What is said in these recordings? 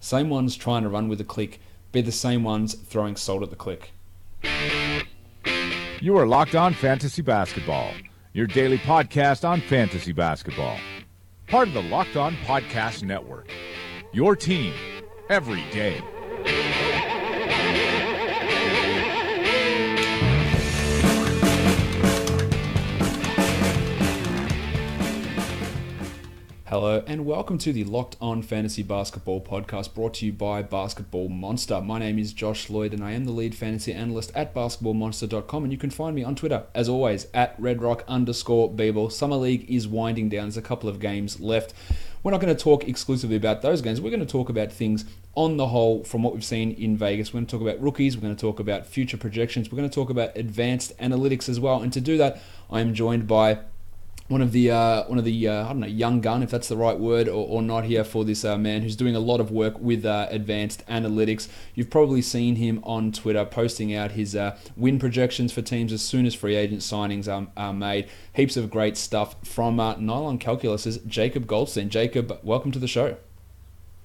Same ones trying to run with a click, be the same ones throwing salt at the click. You are Locked On Fantasy Basketball, your daily podcast on fantasy basketball. Part of the Locked On Podcast Network, your team every day. Hello and welcome to the Locked On Fantasy Basketball podcast brought to you by Basketball Monster. My name is Josh Lloyd and I am the lead fantasy analyst at basketballmonster.com, and you can find me on Twitter, as always, at redrock_Beeble. Summer League is winding down. There's a couple of games left. We're not going to talk exclusively about those games. We're going to talk about things on the whole from what we've seen in Vegas. We're going to talk about rookies. We're going to talk about future projections. We're going to talk about advanced analytics as well. And to do that, I am joined by one of the I don't know, young gun, if that's the right word or not here, for this man who's doing a lot of work with advanced analytics. You've probably seen him on Twitter posting out his win projections for teams as soon as free agent signings are made. Heaps of great stuff from Nylon Calculus's Jacob Goldstein. Jacob, welcome to the show.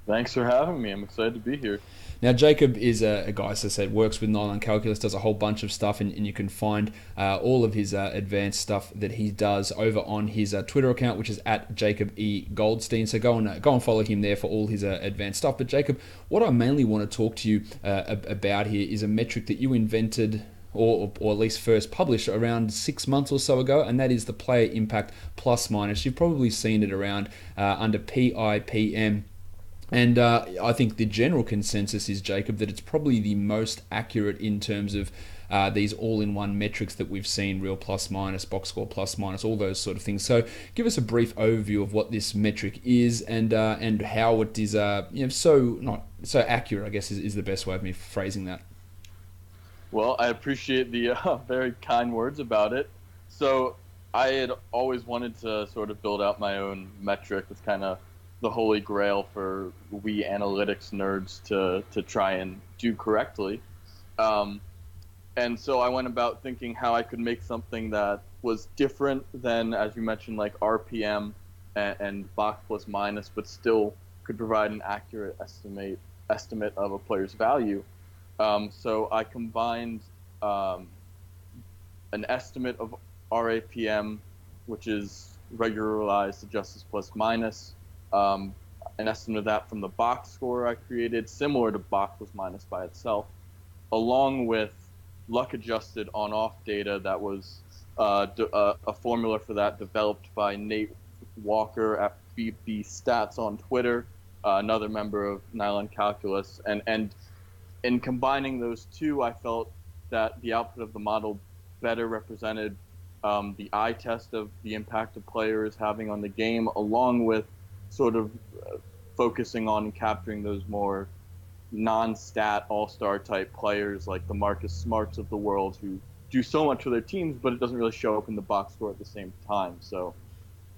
Thanks for having me. I'm excited to be here. Now, Jacob is a guy, as I said, works with Nylon Calculus, does a whole bunch of stuff, and you can find all of his advanced stuff that he does over on his Twitter account, which is at Jacob E. Goldstein. So go and follow him there for all his advanced stuff. But Jacob, what I mainly want to talk to you about here is a metric that you invented, or at least first published around 6 months or so ago, and that is the player impact plus minus. You've probably seen it around under PIPM. And I think the general consensus is, Jacob, that it's probably the most accurate in terms of these all-in-one metrics that we've seen: real plus minus, box score plus minus, all those sort of things. So give us a brief overview of what this metric is and how it is so accurate, I guess is the best way of me phrasing that. Well, I appreciate the very kind words about it. So I had always wanted to sort of build out my own metric. It's kind of the holy grail for we analytics nerds to try and do correctly. And so I went about thinking how I could make something that was different than, as you mentioned, like RPM and box plus minus, but still could provide an accurate estimate of a player's value. So I combined an estimate of RAPM, which is regularized adjusted plus minus, an estimate of that from the box score I created, similar to box plus minus by itself, along with luck-adjusted on-off data that was a formula for that developed by Nate Walker at BB Stats on Twitter, another member of Nylon Calculus. And in combining those two, I felt that the output of the model better represented the eye test of the impact a player is having on the game, along with sort of focusing on capturing those more non-stat all-star type players like the Marcus Smarts of the world, who do so much for their teams, but it doesn't really show up in the box score at the same time. So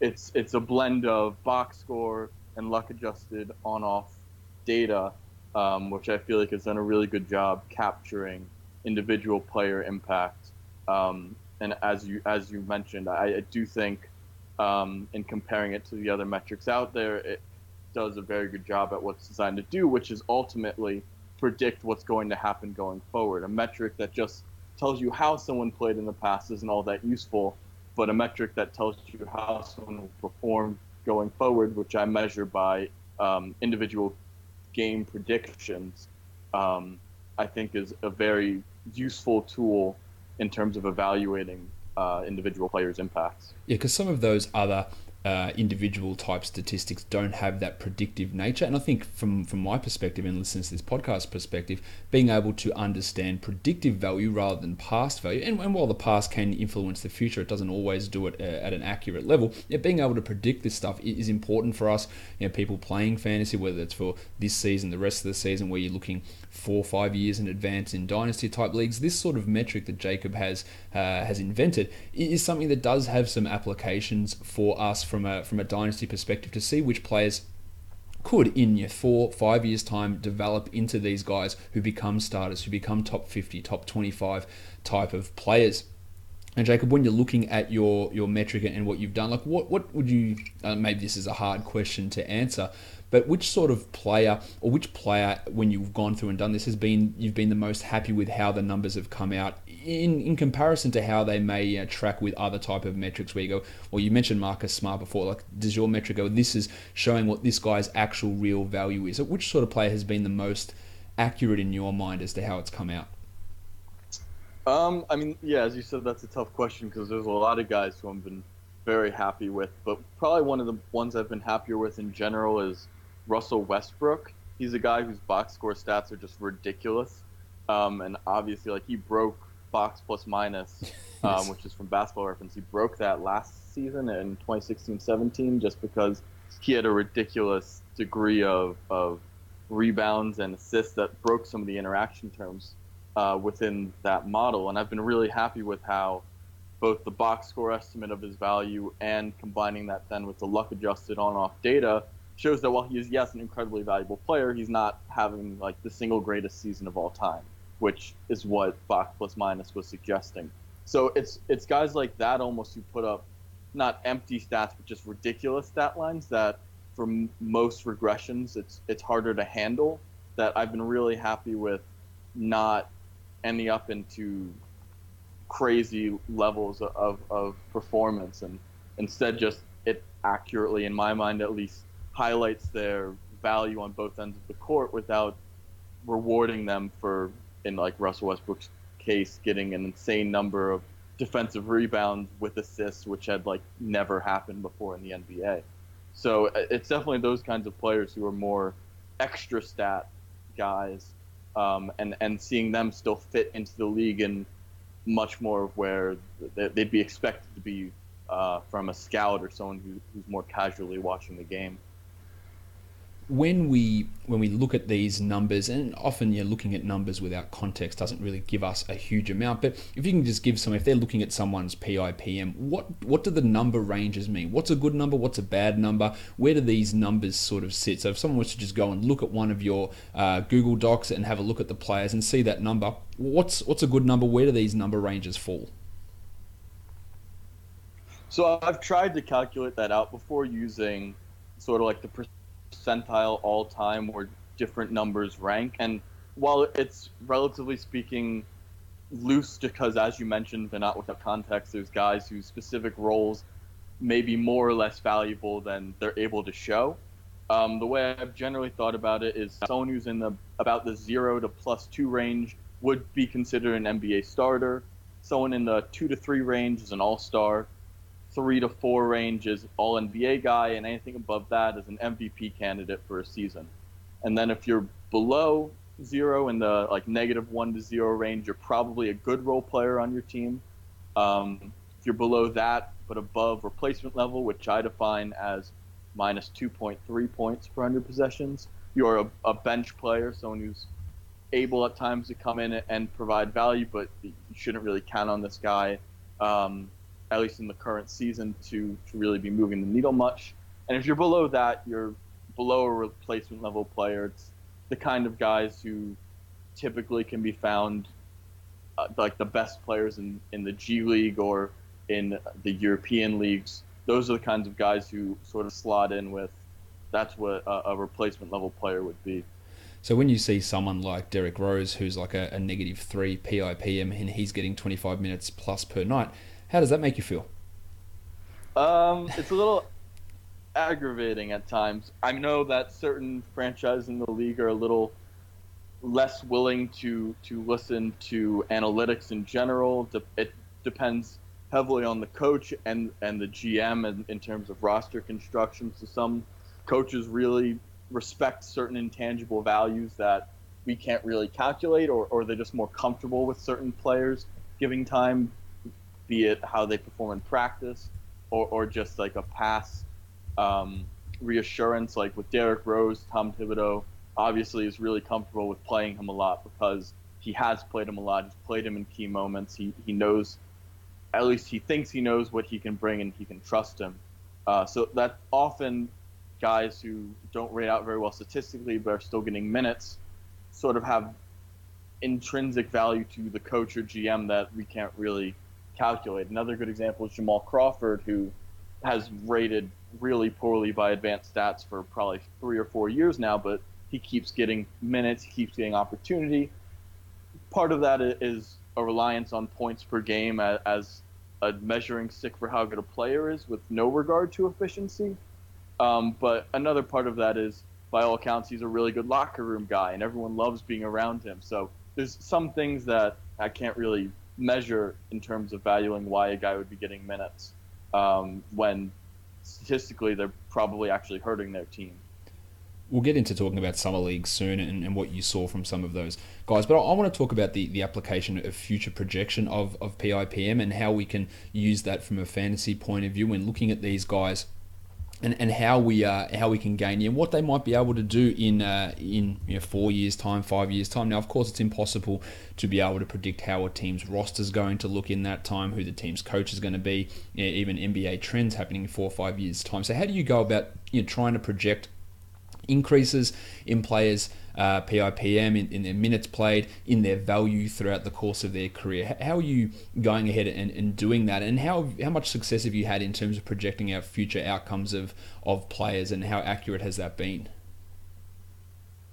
it's a blend of box score and luck-adjusted on-off data, which I feel like has done a really good job capturing individual player impact. And as you mentioned, I do think in comparing it to the other metrics out there, it does a very good job at what it's designed to do, which is ultimately predict what's going to happen going forward. A metric that just tells you how someone played in the past isn't all that useful, but a metric that tells you how someone will perform going forward, which I measure by individual game predictions, I think is a very useful tool in terms of evaluating individual players' impacts. Yeah, because some of those other individual type statistics don't have that predictive nature. And I think from my perspective and listening to this podcast perspective, being able to understand predictive value rather than past value, and while the past can influence the future, it doesn't always do it at an accurate level. Being able to predict this stuff is important for us, people playing fantasy, whether it's for this season, the rest of the season, where you're looking 4 or 5 years in advance in dynasty type leagues. This sort of metric that Jacob has invented is something that does have some applications for us from a dynasty perspective, to see which players could in your 4 or 5 years time develop into these guys who become starters, who become top 50, top 25 type of players. And Jacob, when you're looking at your metric and what you've done, like what would you? Maybe this is a hard question to answer, but which sort of player or which player, when you've gone through and done this, you've been the most happy with how the numbers have come out in comparison to how they may track with other type of metrics where you go, well, you mentioned Marcus Smart before. Like, does your metric go, this is showing what this guy's actual real value is? So which sort of player has been the most accurate in your mind as to how it's come out? I mean, yeah, as you said, that's a tough question because there's a lot of guys who I've been very happy with, but probably one of the ones I've been happier with in general is Russell Westbrook. He's a guy whose box score stats are just ridiculous, and obviously, like, he broke box plus minus, Yes. which is from Basketball Reference. He broke that last season in 2016-17 just because he had a ridiculous degree of rebounds and assists that broke some of the interaction terms within that model. And I've been really happy with how both the box score estimate of his value and combining that then with the luck adjusted on-off data shows that while he is, yes, an incredibly valuable player, he's not having like the single greatest season of all time, which is what box plus minus was suggesting. So it's guys like that almost who put up not empty stats, but just ridiculous stat lines that for most regressions, it's harder to handle, that I've been really happy with not ending up into crazy levels of performance, and instead just it accurately, in my mind at least, highlights their value on both ends of the court without rewarding them for, in like Russell Westbrook's case, getting an insane number of defensive rebounds with assists, which had like never happened before in the NBA. So it's definitely those kinds of players who are more extra stat guys, and seeing them still fit into the league in much more of where they'd be expected to be from a scout or someone who's more casually watching the game. When we look at these numbers, and often you're looking at numbers without context doesn't really give us a huge amount, but if you can just give some, if they're looking at someone's PIPM, what do the number ranges mean? What's a good number? What's a bad number? Where do these numbers sort of sit? So if someone was to just go and look at one of your Google Docs and have a look at the players and see that number, what's a good number? Where do these number ranges fall? So I've tried to calculate that out before using sort of like the percentile all time where different numbers rank. And while it's relatively speaking loose, because as you mentioned, they're not without context, there's guys whose specific roles may be more or less valuable than they're able to show. The way I've generally thought about it is someone who's in about the 0 to +2 range would be considered an NBA starter. Someone in the 2 to 3 range is an all-star. 3 to 4 range is all NBA guy, and anything above that is an MVP candidate for a season. And then if you're below 0 in the like -1 to 0 range, you're probably a good role player on your team. If you're below that but above replacement level, which I define as minus 2.3 points per 100 possessions, you're a bench player, someone who's able at times to come in and provide value, but you shouldn't really count on this guy, at least in the current season, to really be moving the needle much. And if you're below that, you're below a replacement level player. It's the kind of guys who typically can be found like the best players in the G League or in the European leagues. Those are the kinds of guys who sort of slot in with, that's what a replacement level player would be. So when you see someone like Derrick Rose, who's like a -3 PIPM, and he's getting 25 minutes plus per night, how does that make you feel? It's a little aggravating at times. I know that certain franchises in the league are a little less willing to listen to analytics in general. It depends heavily on the coach and the GM in terms of roster construction. So some coaches really respect certain intangible values that we can't really calculate, or they're just more comfortable with certain players giving time, be it how they perform in practice or just like a pass reassurance. Like with Derrick Rose, Tom Thibodeau obviously is really comfortable with playing him a lot because he has played him a lot. He's played him in key moments. He knows, at least he thinks he knows what he can bring, and he can trust him. So that often guys who don't rate out very well statistically but are still getting minutes sort of have intrinsic value to the coach or GM that we can't really calculate. Another good example is Jamal Crawford, who has rated really poorly by advanced stats for probably 3 or 4 years now, but he keeps getting minutes, he keeps getting opportunity. Part of that is a reliance on points per game as a measuring stick for how good a player is, with no regard to efficiency. But another part of that is, by all accounts, he's a really good locker room guy, and everyone loves being around him. So there's some things that I can't really measure in terms of valuing why a guy would be getting minutes, when statistically they're probably actually hurting their team. We'll get into talking about summer leagues soon and what you saw from some of those guys, but I want to talk about the application of future projection of PIPM and how we can use that from a fantasy point of view when looking at these guys, and how we can gain and what they might be able to do in 4 years time, 5 years time. Now, of course, it's impossible to be able to predict how a team's roster is going to look in that time, who the team's coach is going to be, even NBA trends happening in 4 or 5 years time. So how do you go about trying to project increases in players' PIPM, in their minutes played, in their value throughout the course of their career? How are you going ahead and doing that, and how much success have you had in terms of projecting out future outcomes of players, and how accurate has that been?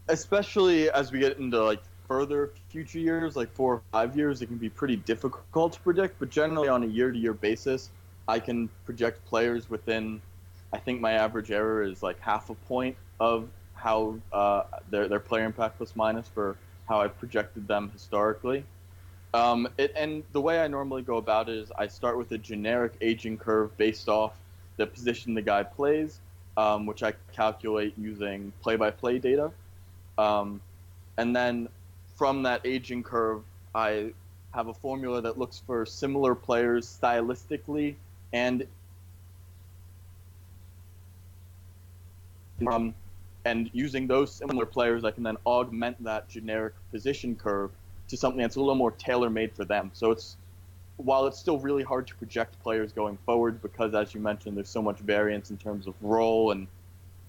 Especially as we get into like further future years, like 4 or 5 years, it can be pretty difficult to predict, but generally on a year-to-year basis, I can project players within, I think my average error is like half a point of how their player impact plus minus for how I've projected them historically. And the way I normally go about it is I start with a generic aging curve based off the position the guy plays, which I calculate using play-by-play data. And then from that aging curve, I have a formula that looks for similar players stylistically and using those similar players, I can then augment that generic position curve to something that's a little more tailor-made for them. So while it's still really hard to project players going forward, because as you mentioned, there's so much variance in terms of role and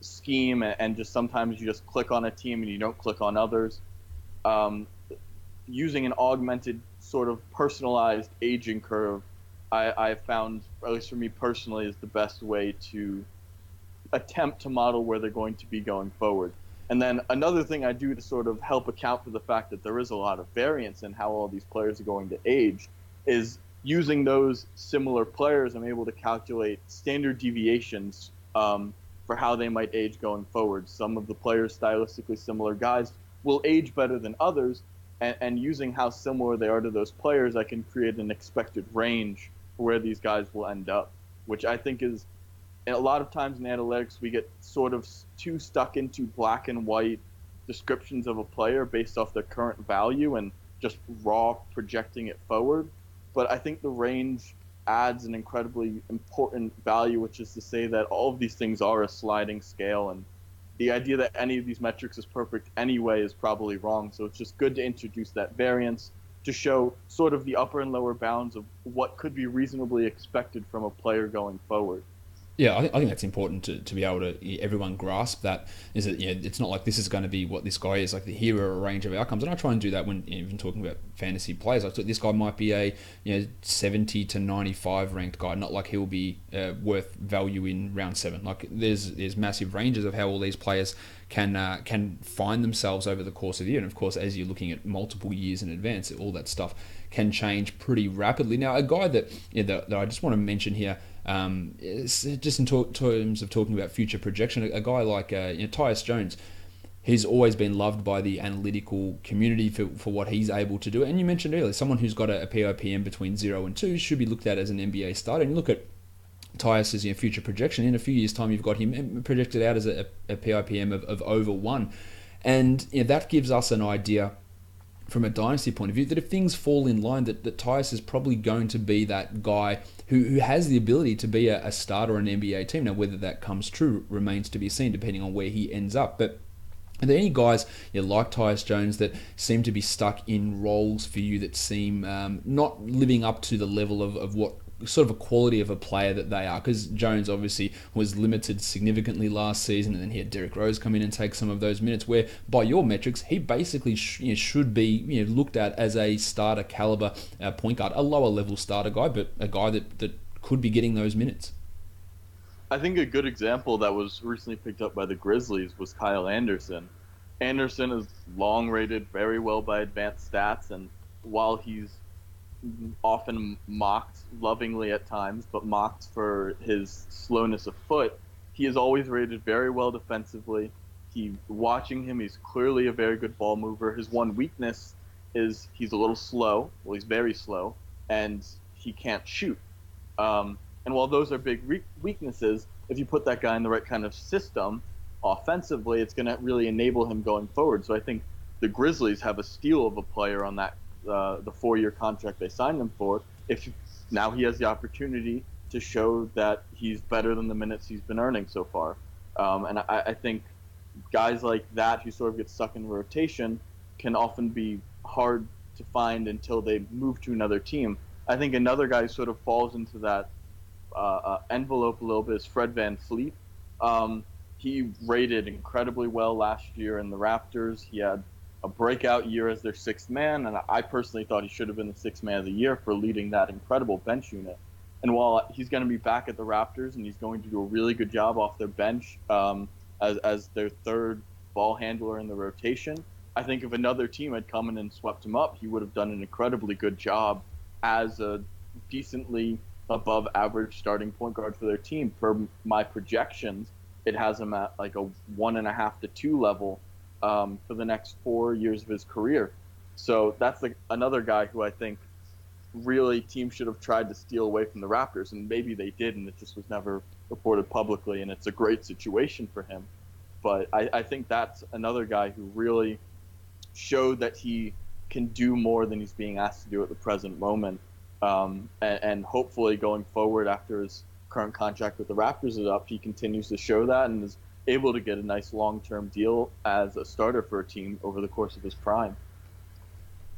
scheme, and just sometimes you just click on a team and you don't click on others. Using an augmented sort of personalized aging curve, I've found, at least for me personally, is the best way to attempt to model where they're going to be going forward. And then another thing I do to sort of help account for the fact that there is a lot of variance in how all these players are going to age is using those similar players, I'm able to calculate standard deviations for how they might age going forward. Some of the players, stylistically similar guys, will age better than others, and using how similar they are to those players, I can create an expected range for where these guys will end up, which I think is, and a lot of times in analytics, we get sort of too stuck into black and white descriptions of a player based off their current value and just raw projecting it forward. But I think the range adds an incredibly important value, which is to say that all of these things are a sliding scale, and the idea that any of these metrics is perfect anyway is probably wrong. So it's just good to introduce that variance to show sort of the upper and lower bounds of what could be reasonably expected from a player going forward. Yeah, I think that's important to be able to everyone grasp that. Is that it's not like this is going to be what this guy is. Like, here are a range of outcomes, and I try and do that when even talking about fantasy players. I thought this guy might be a 70 to 95 ranked guy, not like he'll be worth value in round 7. Like, there's massive ranges of how all these players can find themselves over the course of the year, and of course, as you're looking at multiple years in advance, all that stuff can change pretty rapidly. Now, a guy that I just want to mention here. Just in terms of talking about future projection, a guy like Tyus Jones, he's always been loved by the analytical community for what he's able to do. And you mentioned earlier, someone who's got a PIPM between 0 and 2 should be looked at as an NBA starter. And you look at Tyus's future projection, in a few years' time, you've got him projected out as a PIPM of over 1. And that gives us an idea from a dynasty point of view that if things fall in line, that Tyus is probably going to be that guy who has the ability to be a starter on an NBA team. Now, whether that comes true remains to be seen, depending on where he ends up. But are there any guys like Tyus Jones that seem to be stuck in roles for you that seem not living up to the level of what sort of a quality of a player that they are, because Jones obviously was limited significantly last season, and then he had Derrick Rose come in and take some of those minutes, where by your metrics he basically should be looked at as a starter caliber point guard, a lower level starter guy, but a guy that could be getting those minutes. I think a good example that was recently picked up by the Grizzlies was Kyle Anderson. Anderson is long rated very well by advanced stats, and while he's often mocked lovingly at times, but mocked for his slowness of foot, he is always rated very well defensively. Watching him, he's clearly a very good ball mover. His one weakness is he's a little slow. Well, he's very slow, and he can't shoot. And while those are big weaknesses, if you put that guy in the right kind of system offensively, it's going to really enable him going forward. So I think the Grizzlies have a steal of a player on that the 4-year contract they signed him for. If now he has the opportunity to show that he's better than the minutes he's been earning so far. And I think guys like that who sort of get stuck in rotation can often be hard to find until they move to another team. I think another guy who sort of falls into that envelope a little bit is Fred VanVleet. He rated incredibly well last year in the Raptors. He had a breakout year as their sixth man, and I personally thought he should have been the sixth man of the year for leading that incredible bench unit. And while he's going to be back at the Raptors and he's going to do a really good job off their bench as their third ball handler in the rotation, I think if another team had come in and swept him up, he would have done an incredibly good job as a decently above average starting point guard for their team. For my projections, it has him at like a 1.5 to 2 level for the next 4 years of his career. So that's another guy who I think really teams should have tried to steal away from the Raptors, and maybe they did, and it just was never reported publicly, and it's a great situation for him. But I think that's another guy who really showed that he can do more than he's being asked to do at the present moment. And hopefully going forward after his current contract with the Raptors is up, he continues to show that and is able to get a nice long-term deal as a starter for a team over the course of his prime.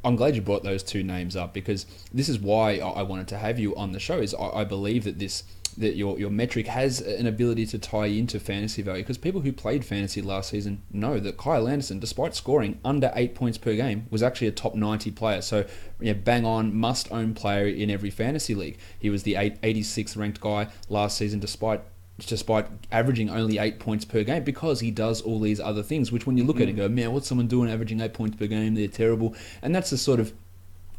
I'm glad you brought those two names up, because this is why I wanted to have you on the show. Is I believe that your metric has an ability to tie into fantasy value, because people who played fantasy last season know that Kyle Anderson, despite scoring under 8 points per game, was actually a top 90 player. So bang on, must-own player in every fantasy league. He was the 86th ranked guy last season, despite averaging only 8 points per game, because he does all these other things, which when you look at it and go, man, what's someone doing averaging 8 points per game? They're terrible. And that's the sort of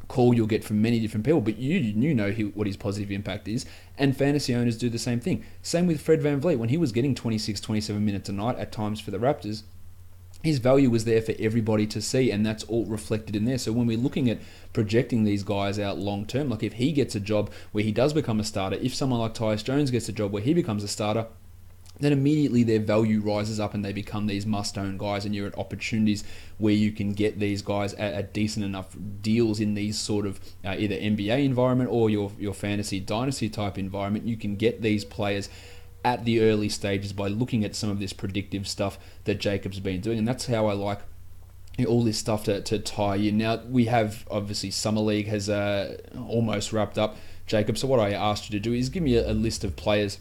call you'll get from many different people, but you know what his positive impact is, and fantasy owners do the same thing. Same with Fred VanVleet. When he was getting 26, 27 minutes a night at times for the Raptors, his value was there for everybody to see, and that's all reflected in there. So when we're looking at projecting these guys out long term, like if he gets a job where he does become a starter, if someone like Tyus Jones gets a job where he becomes a starter, then immediately their value rises up and they become these must-own guys, and you're at opportunities where you can get these guys at decent enough deals in these sort of either NBA environment or your fantasy dynasty type environment. You can get these players at the early stages by looking at some of this predictive stuff that Jacob's been doing, and that's how I like all this stuff to tie in. Now, we have, obviously, Summer League has almost wrapped up, Jacob, so what I asked you to do is give me a list of players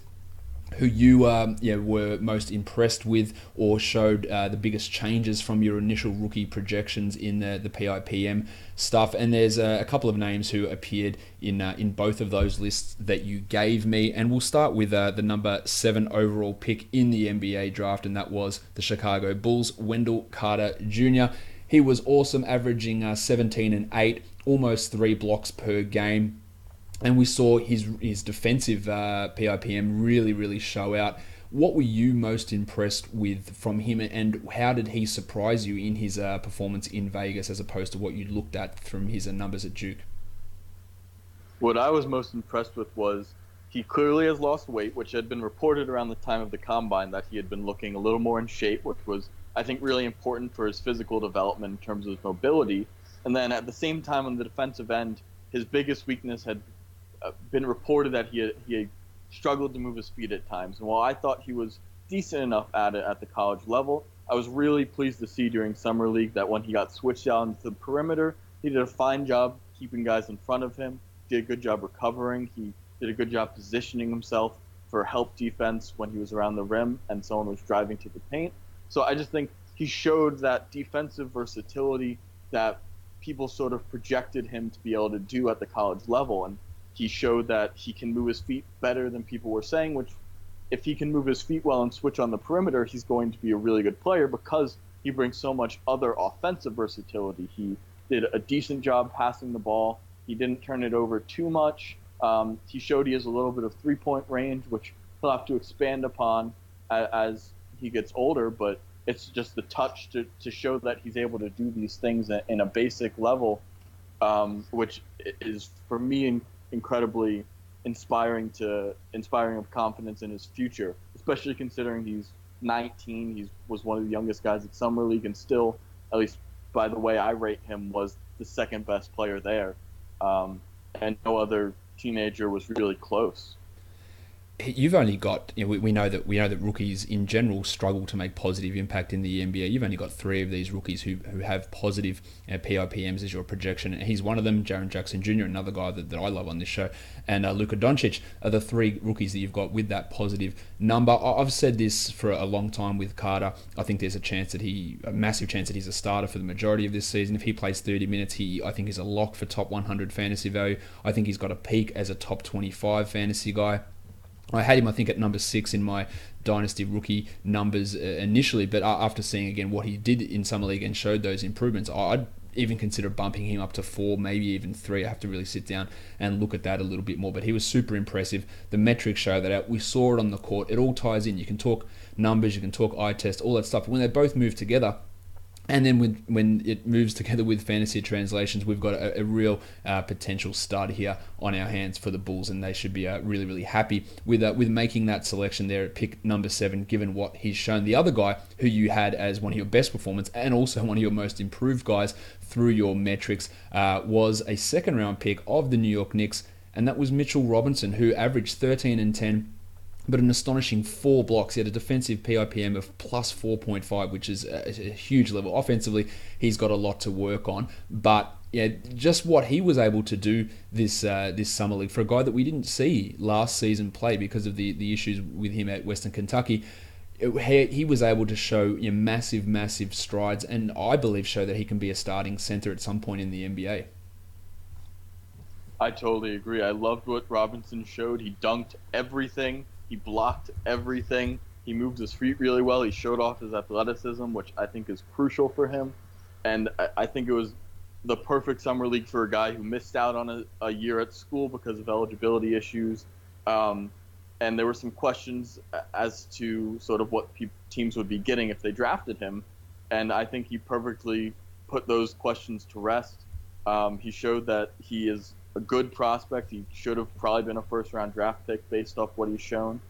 who you were most impressed with or showed the biggest changes from your initial rookie projections in the PIPM stuff. And there's a couple of names who appeared in both of those lists that you gave me. And we'll start with the number 7 overall pick in the NBA draft, and that was the Chicago Bulls, Wendell Carter Jr. He was awesome, averaging 17 and 8, almost 3 blocks per game. And we saw his defensive PIPM really show out. What were you most impressed with from him, and how did he surprise you in his performance in Vegas as opposed to what you looked at from his numbers at Duke? What I was most impressed with was he clearly has lost weight, which had been reported around the time of the Combine that he had been looking a little more in shape, which was, I think, really important for his physical development in terms of his mobility. And then at the same time on the defensive end, his biggest weakness had been reported that he had struggled to move his feet at times. And while I thought he was decent enough at it at the college level, I was really pleased to see during Summer League that when he got switched out into the perimeter, he did a fine job keeping guys in front of him, did a good job recovering. He did a good job positioning himself for help defense when he was around the rim and someone was driving to the paint. So I just think he showed that defensive versatility that people sort of projected him to be able to do at the college level. And he showed that he can move his feet better than people were saying, which if he can move his feet well and switch on the perimeter, he's going to be a really good player because he brings so much other offensive versatility. He did a decent job passing the ball. He didn't turn it over too much. He showed he has a little bit of three-point range, which he'll have to expand upon as he gets older, but it's just the touch to show that he's able to do these things in a basic level, which is, for me, incredibly inspiring of confidence in his future, especially considering he's 19. He was one of the youngest guys at Summer League and still, at least by the way I rate him, was the second best player there. And no other teenager was really close. You've only got, we know that rookies in general struggle to make positive impact in the NBA. You've only got 3 of these rookies who have positive PIPMs as your projection. He's one of them. Jaren Jackson Jr., another guy that I love on this show, and Luka Doncic are the 3 rookies that you've got with that positive number. I've said this for a long time with Carter. I think there's a massive chance that he's a starter for the majority of this season. If he plays 30 minutes, I think he's a lock for top 100 fantasy value. I think he's got a peak as a top 25 fantasy guy. I had him, I think, at number 6 in my Dynasty rookie numbers initially, but after seeing again what he did in Summer League and showed those improvements, I'd even consider bumping him up to 4, maybe even 3. I have to really sit down and look at that a little bit more, but he was super impressive. The metrics show that out. We saw it on the court. It all ties in. You can talk numbers, you can talk eye test, all that stuff. When they both move together, and then when it moves together with fantasy translations, we've got a real potential stud here on our hands for the Bulls, and they should be really, really happy with making that selection there at pick number 7, given what he's shown. The other guy who you had as one of your best performers and also one of your most improved guys through your metrics was a second-round pick of the New York Knicks, and that was Mitchell Robinson, who averaged 13 and 10, but an astonishing 4 blocks. He had a defensive PIPM of plus 4.5, which is a huge level. Offensively, he's got a lot to work on, but yeah, just what he was able to do this summer league for a guy that we didn't see last season play because of the issues with him at Western Kentucky. He was able to show massive strides, and I believe show that he can be a starting center at some point in the NBA. I totally agree. I loved what Robinson showed. He dunked everything. He blocked everything. He moved his feet really well. He showed off his athleticism, which I think is crucial for him. And I think it was the perfect summer league for a guy who missed out on a year at school because of eligibility issues. And there were some questions as to sort of what teams would be getting if they drafted him. And I think he perfectly put those questions to rest. He showed that he is a good prospect. He should have probably been a first-round draft pick based off what he's shown.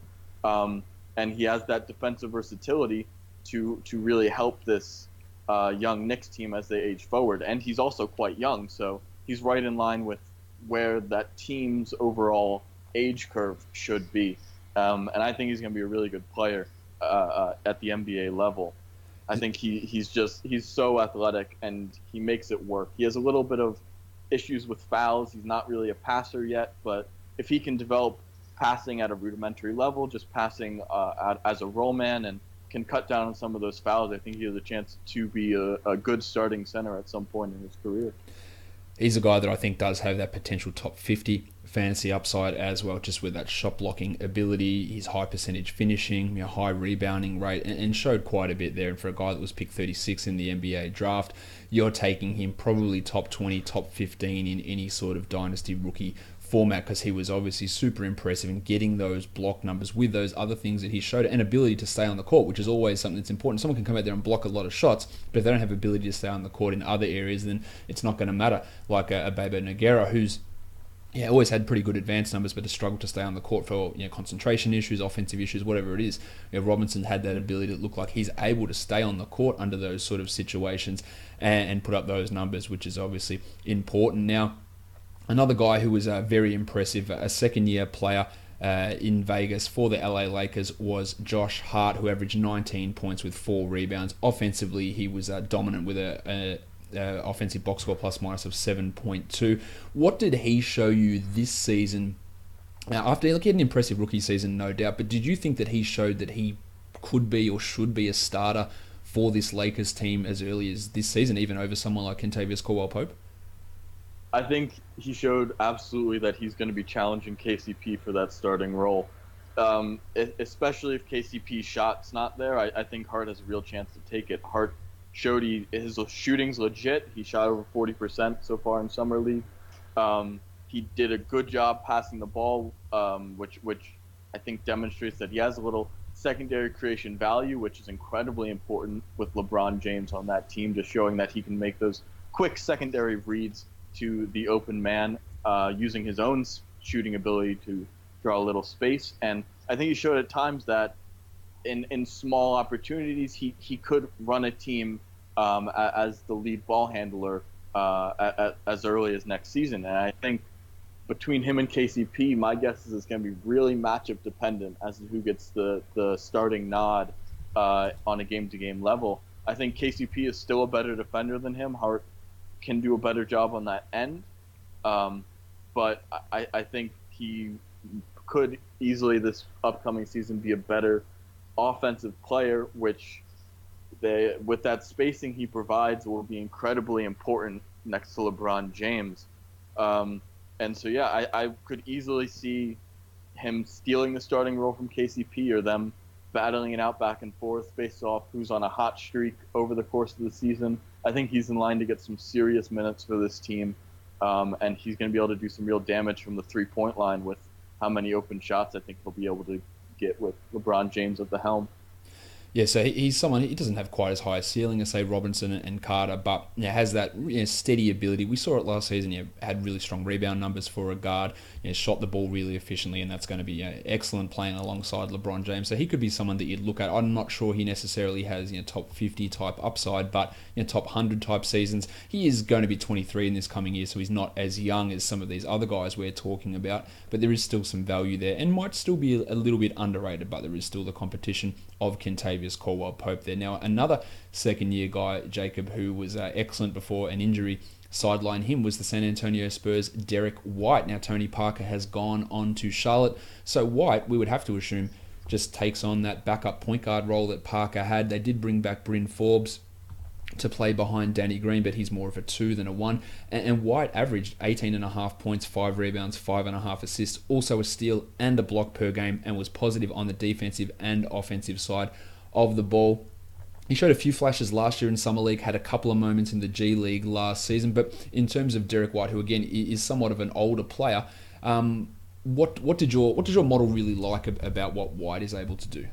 And he has that defensive versatility to really help this young Knicks team as they age forward. And he's also quite young, so he's right in line with where that team's overall age curve should be. And I think he's going to be a really good player at the NBA level. I think he's so athletic, and he makes it work. He has a little bit of issues with fouls. He's not really a passer yet, but if he can develop passing at a rudimentary level, just passing as a roll man, and can cut down on some of those fouls, I think he has a chance to be a good starting center at some point in his career. He's a guy that I think does have that potential top 50 fantasy upside as well, just with that shot blocking ability, his high percentage finishing, high rebounding rate, and showed quite a bit there. And for a guy that was picked 36 in the NBA draft, you're taking him probably top 20, top 15 in any sort of dynasty rookie format, because he was obviously super impressive in getting those block numbers with those other things that he showed, and ability to stay on the court, which is always something that's important. Someone can come out there and block a lot of shots, but if they don't have ability to stay on the court in other areas, then it's not going to matter. Like a Bebe Nogueira, who's always had pretty good advanced numbers, but has struggled to stay on the court for concentration issues, offensive issues, whatever it is. Robinson had that ability to look like he's able to stay on the court under those sort of situations and put up those numbers, which is obviously important. Now, another guy who was very impressive, a second-year player in Vegas for the LA Lakers, was Josh Hart, who averaged 19 points with 4 rebounds. Offensively, he was dominant with a offensive box score plus minus of 7.2. What did he show you this season Now, after he had an impressive rookie season, no doubt, but did you think that he showed that he could be or should be a starter for this Lakers team as early as this season, even over someone like Kentavious Caldwell-Pope? I think he showed absolutely that he's going to be challenging KCP for that starting role. Especially if KCP's shot's not there, I think Hart has a real chance to take it. Hart showed his shooting's legit. He shot over 40% so far in Summer League. He did a good job passing the ball, which I think demonstrates that he has a little secondary creation value, which is incredibly important with LeBron James on that team, just showing that he can make those quick secondary reads to the open man, using his own shooting ability to draw a little space. And I think he showed at times that in small opportunities, he could run a team as the lead ball handler as early as next season. And I think between him and KCP, my guess is it's going to be really matchup dependent as to who gets the starting nod on a game-to-game level. I think KCP is still a better defender than him. Hart can do a better job on that end. But I think he could easily this upcoming season be a better offensive player, which with that spacing he provides will be incredibly important next to LeBron James. And so, yeah, I could easily see him stealing the starting role from KCP or them battling it out back and forth based off who's on a hot streak over the course of the season. I think he's in line to get some serious minutes for this team, and he's going to be able to do some real damage from the three-point line with how many open shots I think he'll be able to get with LeBron James at the helm. Yeah, so he's someone, he doesn't have quite as high a ceiling as, say, Robinson and Carter, but has that steady ability. We saw it last season, had really strong rebound numbers for a guard, shot the ball really efficiently, and that's going to be excellent playing alongside LeBron James. So he could be someone that you'd look at. I'm not sure he necessarily has top 50 type upside, but top 100 type seasons. He is going to be 23 in this coming year, so he's not as young as some of these other guys we're talking about, but there is still some value there, and might still be a little bit underrated, but there is still the competition of Kentavious Caldwell-Pope there. Now, another second-year guy, Jacob, who was excellent before an injury sidelined him, was the San Antonio Spurs' Derrick White. Now, Tony Parker has gone on to Charlotte, so White, we would have to assume, just takes on that backup point guard role that Parker had. They did bring back Bryn Forbes to play behind Danny Green, but he's more of a 2 than a 1. And White averaged 18.5 points, 5 rebounds, 5.5 assists, also a steal and a block per game, and was positive on the defensive and offensive side of the ball. He showed a few flashes last year in Summer League, had a couple of moments in the G League last season, but in terms of Derrick White, who again is somewhat of an older player, what did your model really like about what White is able to do?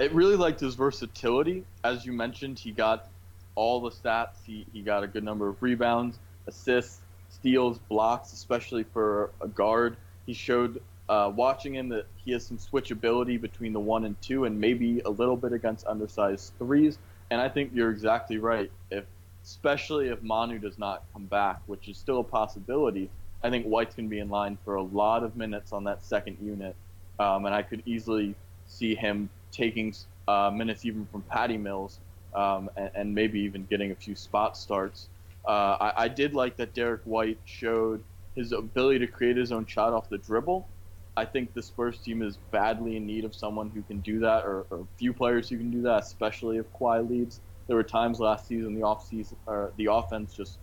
It really liked his versatility. As you mentioned, he got all the stats. He got a good number of rebounds, assists, steals, blocks, especially for a guard. He showed, watching him, that he has some switchability between the 1 and 2 and maybe a little bit against undersized 3s. And I think you're exactly right. Especially if Manu does not come back, which is still a possibility, I think White's going to be in line for a lot of minutes on that second unit. And I could easily see him taking minutes even from Patty Mills, and maybe even getting a few spot starts. I did like that Derrick White showed his ability to create his own shot off the dribble. I think the Spurs team is badly in need of someone who can do that, or a few players who can do that, especially if Kawhi leads. There were times last season the offense just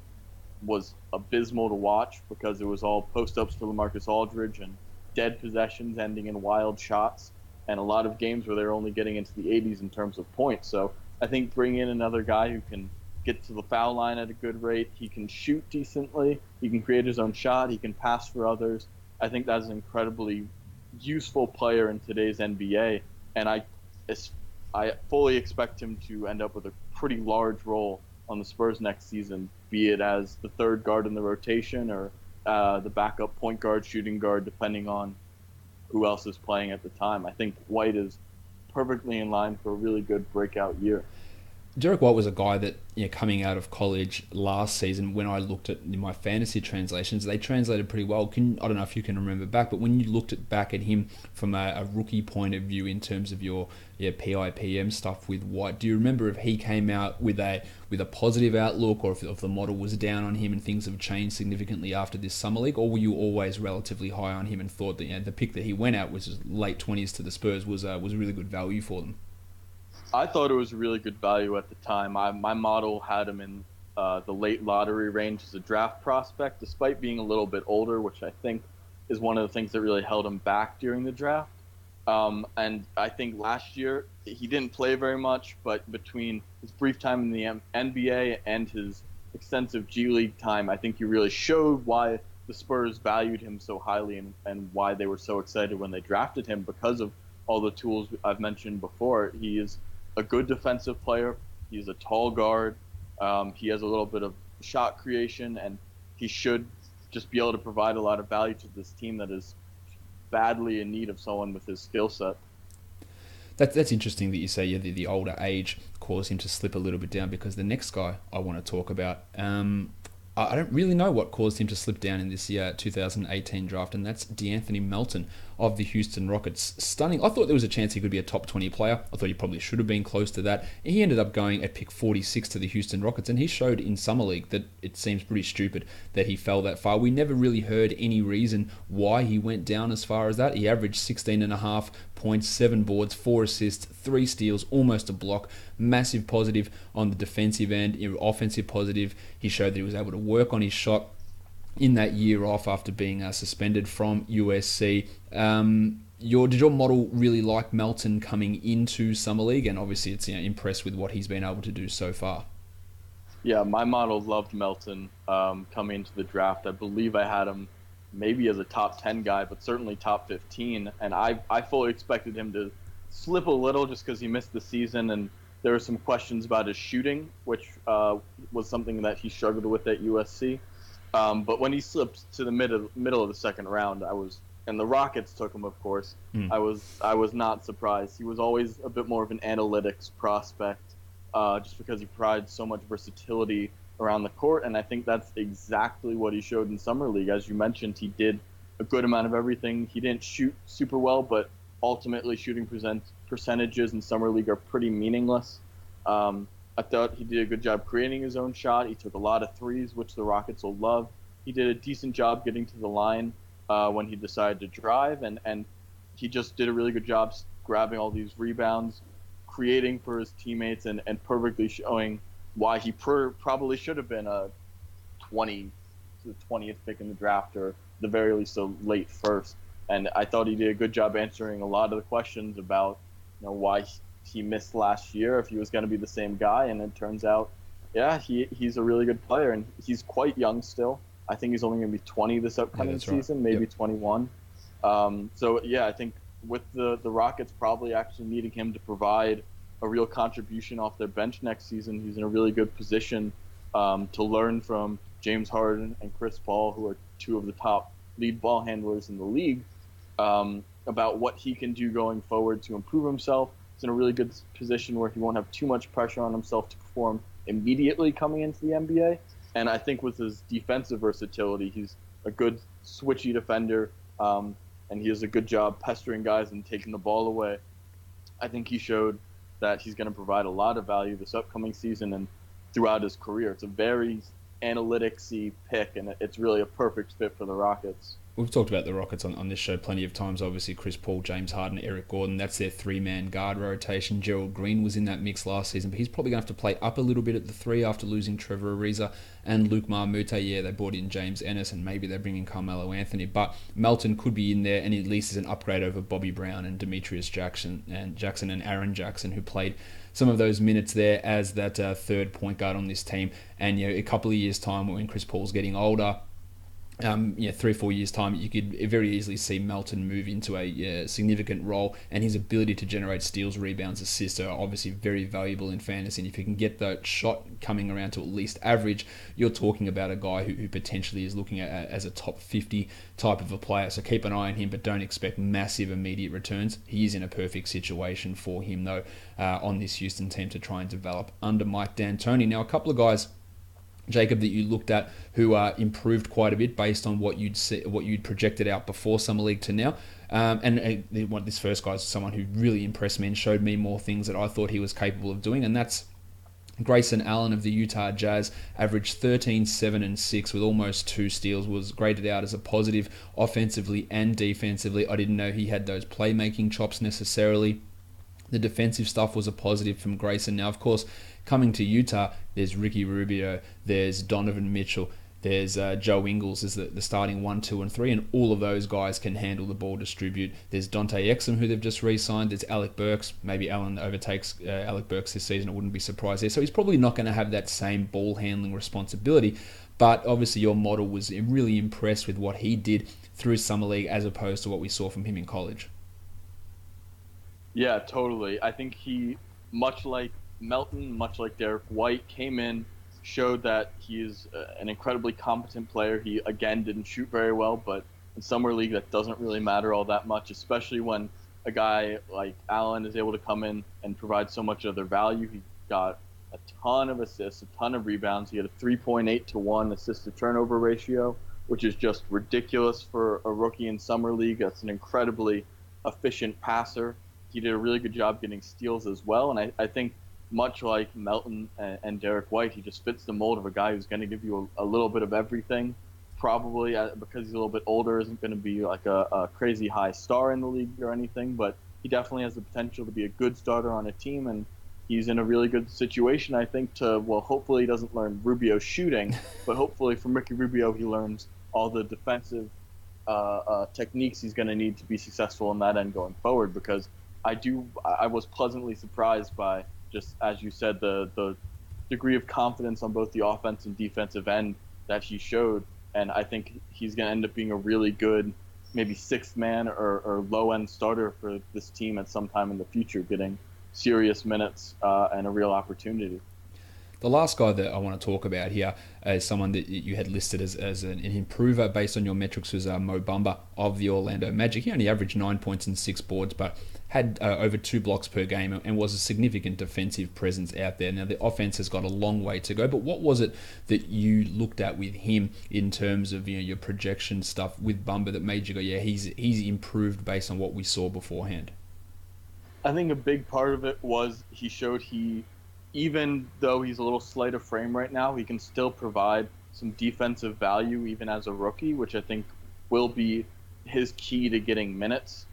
was abysmal to watch because it was all post-ups to LaMarcus Aldridge and dead possessions ending in wild shots, and a lot of games where they're only getting into the 80s in terms of points. So I think bring in another guy who can get to the foul line at a good rate. He can shoot decently. He can create his own shot. He can pass for others. I think that's an incredibly useful player in today's NBA, and I fully expect him to end up with a pretty large role on the Spurs next season, be it as the third guard in the rotation or the backup point guard, shooting guard, depending on who else is playing at the time. I think White is perfectly in line for a really good breakout year. Derrick White was a guy that, coming out of college last season, when I looked at my fantasy translations, they translated pretty well. I don't know if you can remember back, but when you looked back at him from a rookie point of view in terms of your PIPM stuff with White, do you remember if he came out with a positive outlook, or if the model was down on him and things have changed significantly after this summer league, or were you always relatively high on him and thought that the pick that he went out, which was late 20s to the Spurs, was really good value for them? I thought it was really good value at the time. My model had him in the late lottery range as a draft prospect, despite being a little bit older, which I think is one of the things that really held him back during the draft. And I think last year he didn't play very much, but between his brief time in the NBA and his extensive G League time, I think he really showed why the Spurs valued him so highly and why they were so excited when they drafted him, because of all the tools I've mentioned before. He is a good defensive player. He's a tall guard. He has a little bit of shot creation, and he should just be able to provide a lot of value to this team that is badly in need of someone with his skill set. That's interesting that you say the older age caused him to slip a little bit down, because the next guy I want to talk about, I don't really know what caused him to slip down in this year 2018 draft, and that's DeAnthony Melton of the Houston Rockets. Stunning. I thought there was a chance he could be a top 20 player. I thought he probably should have been close to that. He ended up going at pick 46 to the Houston Rockets, and he showed in Summer League that it seems pretty stupid that he fell that far. We never really heard any reason why he went down as far as that. He averaged 16.5 points, 7 boards, 4 assists, 3 steals, almost a block. Massive positive on the defensive end, offensive positive. He showed that he was able to work on his shot in that year off after being suspended from USC. Did your model really like Melton coming into Summer League? And obviously it's impressed with what he's been able to do so far. Yeah, my model loved Melton coming into the draft. I believe I had him maybe as a top 10 guy, but certainly top 15. And I fully expected him to slip a little just because he missed the season, and there were some questions about his shooting, which was something that he struggled with at USC. But when he slipped to the middle of the second round, and the Rockets took him, of course. I was not surprised. He was always a bit more of an analytics prospect, just because he provides so much versatility around the court, and I think that's exactly what he showed in Summer League. As you mentioned, he did a good amount of everything. He didn't shoot super well, but ultimately shooting percentages in Summer League are pretty meaningless. I thought he did a good job creating his own shot. He took a lot of threes, which the Rockets will love. He did a decent job getting to the line when he decided to drive, and he just did a really good job grabbing all these rebounds, creating for his teammates, and perfectly showing why he probably should have been a 20th pick in the draft, or the very least a late first. And I thought he did a good job answering a lot of the questions about why he missed last year, if he was going to be the same guy. And it turns out, yeah, he's a really good player, and he's quite young still. I think he's only going to be 20 this upcoming season, maybe yep. 21. So, yeah, I think with the Rockets probably actually needing him to provide a real contribution off their bench next season, he's in a really good position to learn from James Harden and Chris Paul, who are two of the top lead ball handlers in the league, about what he can do going forward to improve himself. He's in a really good position where he won't have too much pressure on himself to perform immediately coming into the NBA. And I think with his defensive versatility, he's a good switchy defender, and he does a good job pestering guys and taking the ball away. I think he showed that he's going to provide a lot of value this upcoming season and throughout his career. It's a very analytics-y pick, and it's really a perfect fit for the Rockets. We've talked about the Rockets on this show plenty of times. Obviously, Chris Paul, James Harden, Eric Gordon, that's their three-man guard rotation. Gerald Green was in that mix last season, but he's probably going to have to play up a little bit at the three after losing Trevor Ariza and Luke Marmute. Yeah, they brought in James Ennis, and maybe they're bringing Carmelo Anthony, but Melton could be in there, and at least is an upgrade over Bobby Brown and Demetrius Jackson and Aaron Jackson, who played some of those minutes there as that third point guard on this team. And a couple of years' time, when Chris Paul's getting older, 3 or 4 years time, you could very easily see Melton move into a significant role, and his ability to generate steals, rebounds, assists are obviously very valuable in fantasy. And if you can get that shot coming around to at least average, you're talking about a guy who potentially is looking at as a top 50 type of a player. So keep an eye on him, but don't expect massive immediate returns. He is in a perfect situation for him though, on this Houston team to try and develop under Mike D'Antoni. Now, a couple of guys, Jacob, that you looked at who improved quite a bit based on what you'd projected out before Summer League to now. This first guy is someone who really impressed me and showed me more things that I thought he was capable of doing, and that's Grayson Allen of the Utah Jazz. Averaged 13, 7, and 6 with almost 2 steals, was graded out as a positive offensively and defensively. I didn't know he had those playmaking chops necessarily. The defensive stuff was a positive from Grayson. Now, of course, coming to Utah, there's Ricky Rubio, there's Donovan Mitchell, there's Joe Ingles is the starting 1, 2, and 3, and all of those guys can handle the ball, distribute. There's Dante Exum, who they've just re-signed. There's Alec Burks. Maybe Allen overtakes Alec Burks this season. I wouldn't be surprised there. So he's probably not going to have that same ball handling responsibility. But obviously your model was really impressed with what he did through Summer League as opposed to what we saw from him in college. Yeah, totally. I think he, much like Melton, much like Derrick White, came in, showed that he is an incredibly competent player. He, again, didn't shoot very well, but in Summer League that doesn't really matter all that much, especially when a guy like Allen is able to come in and provide so much other value. He got a ton of assists, a ton of rebounds. He had a 3.8 to 1 assist-to-turnover ratio, which is just ridiculous for a rookie in Summer League. That's an incredibly efficient passer. He did a really good job getting steals as well, and I think much like Melton and Derrick White, he just fits the mold of a guy who's going to give you a little bit of everything. Probably because he's a little bit older, isn't going to be like a crazy high star in the league or anything, but he definitely has the potential to be a good starter on a team, and he's in a really good situation, I think, hopefully he doesn't learn Rubio shooting, but hopefully from Ricky Rubio he learns all the defensive techniques he's going to need to be successful in that end going forward, because I was pleasantly surprised by, just as you said, the degree of confidence on both the offense and defensive end that he showed, and I think he's going to end up being a really good, maybe sixth man or low-end starter for this team at some time in the future, getting serious minutes and a real opportunity. The last guy that I want to talk about here is someone that you had listed as an improver based on your metrics was Mo Bamba of the Orlando Magic. He only averaged 9 points and 6 boards, but had over 2 blocks per game and was a significant defensive presence out there. Now, the offense has got a long way to go, but what was it that you looked at with him in terms of your projection stuff with Bamba that made you go, yeah, he's improved based on what we saw beforehand? I think a big part of it was he showed even though he's a little slight of frame right now, he can still provide some defensive value even as a rookie, which I think will be his key to getting minutes,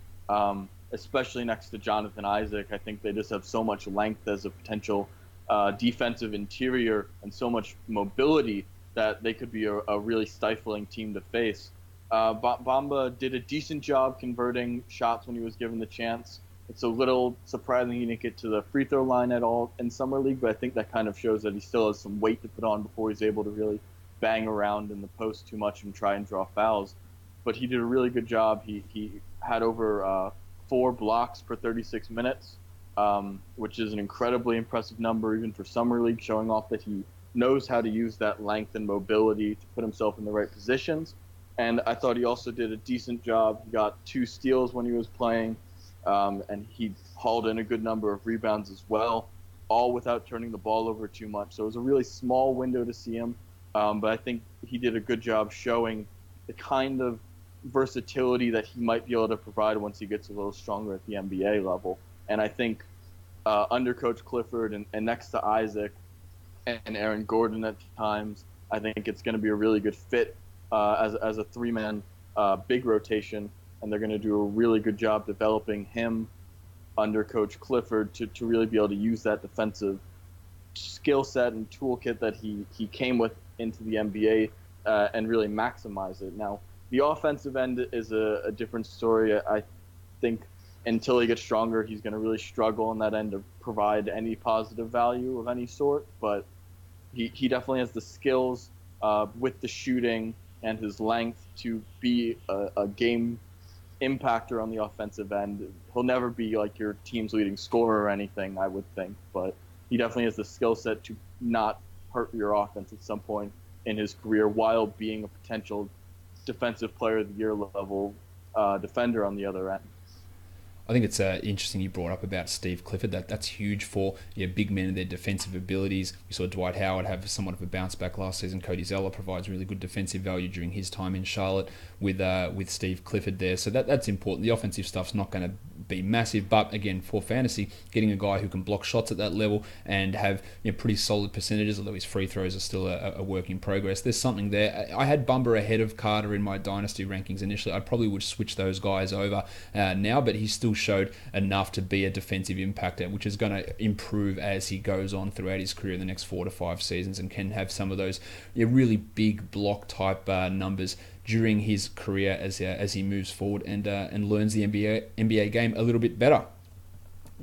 especially next to Jonathan Isaac. I think they just have so much length as a potential defensive interior and so much mobility that they could be a really stifling team to face. Bamba did a decent job converting shots when he was given the chance. It's a little surprising he didn't get to the free throw line at all in Summer League, but I think that kind of shows that he still has some weight to put on before he's able to really bang around in the post too much and try and draw fouls. But he did a really good job. He had over 4 blocks per 36 minutes, which is an incredibly impressive number even for Summer League, showing off that he knows how to use that length and mobility to put himself in the right positions. And I thought he also did a decent job. He got 2 steals when he was playing. And he hauled in a good number of rebounds as well, all without turning the ball over too much. So it was a really small window to see him, but I think he did a good job showing the kind of versatility that he might be able to provide once he gets a little stronger at the NBA level. And I think under Coach Clifford and next to Isaac and Aaron Gordon at times, I think it's going to be a really good fit as a 3-man big rotation. And they're going to do a really good job developing him under Coach Clifford to really be able to use that defensive skill set and toolkit that he came with into the NBA and really maximize it. Now, the offensive end is a different story. I think until he gets stronger, he's going to really struggle on that end to provide any positive value of any sort. But he definitely has the skills with the shooting and his length to be a game impactor on the offensive end. He'll never be like your team's leading scorer or anything, I would think, but he definitely has the skill set to not hurt your offense at some point in his career while being a potential defensive player of the year level defender on the other end. I think it's interesting you brought up about Steve Clifford. That's huge for big men and their defensive abilities. We saw Dwight Howard have somewhat of a bounce back last season. Cody Zeller provides really good defensive value during his time in Charlotte with Steve Clifford there. So that's important. The offensive stuff's not going to be massive, but again, for fantasy, getting a guy who can block shots at that level and have pretty solid percentages, although his free throws are still a work in progress. There's something there. I had Bumba ahead of Carter in my dynasty rankings initially. I probably would switch those guys over now, but he still showed enough to be a defensive impactor, which is going to improve as he goes on throughout his career in the next 4 to 5 seasons, and can have some of those really big block type numbers during his career as he moves forward and learns the NBA game a little bit better.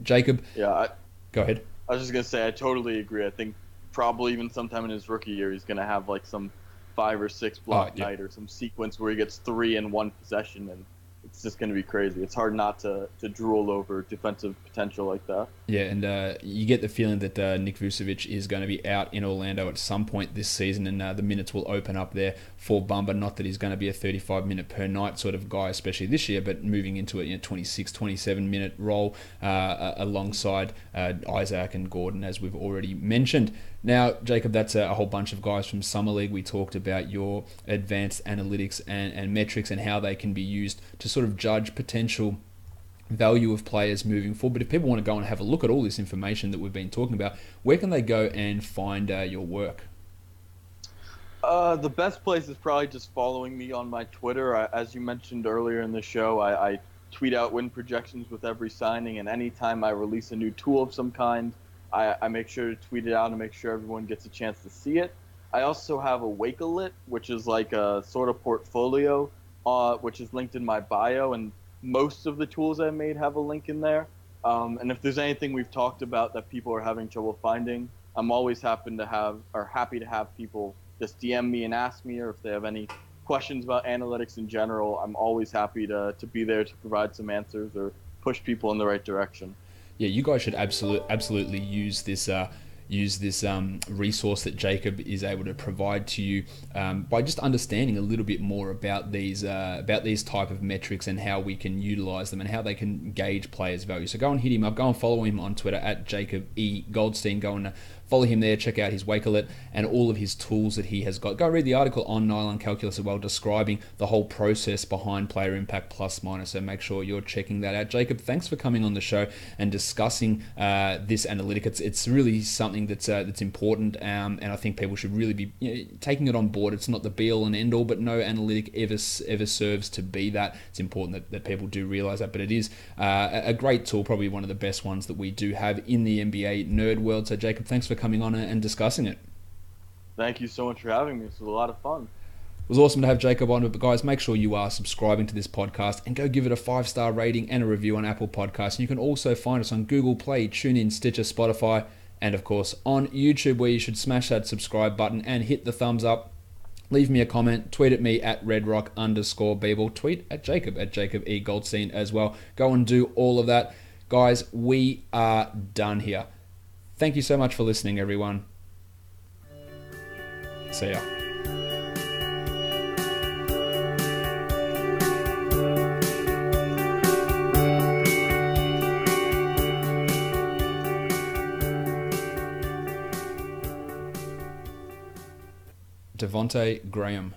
Jacob, go ahead. I was just gonna say I totally agree. I think probably even sometime in his rookie year he's gonna have like some 5 or 6 block night or some sequence where he gets 3 in one possession, and it's just going to be crazy. It's hard not to drool over defensive potential like that. Yeah, and you get the feeling that Nick Vucevic is going to be out in Orlando at some point this season, and the minutes will open up there for Bumba. Not that he's going to be a 35-minute per night sort of guy, especially this year, but moving into a 26, 27-minute role alongside Isaac and Gordon, as we've already mentioned. Now, Jacob, that's a whole bunch of guys from Summer League. We talked about your advanced analytics and metrics and how they can be used to sort of judge potential value of players moving forward. But if people want to go and have a look at all this information that we've been talking about, where can they go and find your work? The best place is probably just following me on my Twitter. As you mentioned earlier in the show, I tweet out win projections with every signing, and anytime I release a new tool of some kind, I make sure to tweet it out and make sure everyone gets a chance to see it. I also have a Wakelet, which is like a sort of portfolio, which is linked in my bio, and most of the tools I made have a link in there. And if there's anything we've talked about that people are having trouble finding, I'm always happy to have people just DM me and ask me, or if they have any questions about analytics in general, I'm always happy to be there to provide some answers or push people in the right direction. Yeah, you guys should absolutely use this resource that Jacob is able to provide to you by just understanding a little bit more about these type of metrics and how we can utilize them and how they can gauge players' value. So go and hit him up. Go and follow him on Twitter at Jacob E. Goldstein. Go and follow him there. Check out his Wakelet and all of his tools that he has got. Go read the article on Nylon Calculus as well, describing the whole process behind player impact plus minus. So make sure you're checking that out. Jacob, thanks for coming on the show and discussing this analytic. It's really something that's important, and I think people should really be taking it on board. It's not the be all and end all, but no analytic ever serves to be that. It's important that people do realize that, but it is a great tool, probably one of the best ones that we do have in the NBA nerd world. So Jacob, thanks for coming on and discussing it. Thank you so much for having me. This was a lot of fun. It was awesome to have Jacob on, but guys, make sure you are subscribing to this podcast and go give it a 5-star rating and a review on Apple Podcasts. And you can also find us on Google Play, TuneIn, Stitcher, Spotify, and of course on YouTube, where you should smash that subscribe button and hit the thumbs up. Leave me a comment, tweet at me at redrock_Beeble, tweet at Jacob E. Goldstein as well. Go and do all of that. Guys, we are done here. Thank you so much for listening, everyone. See ya. Devontae Graham.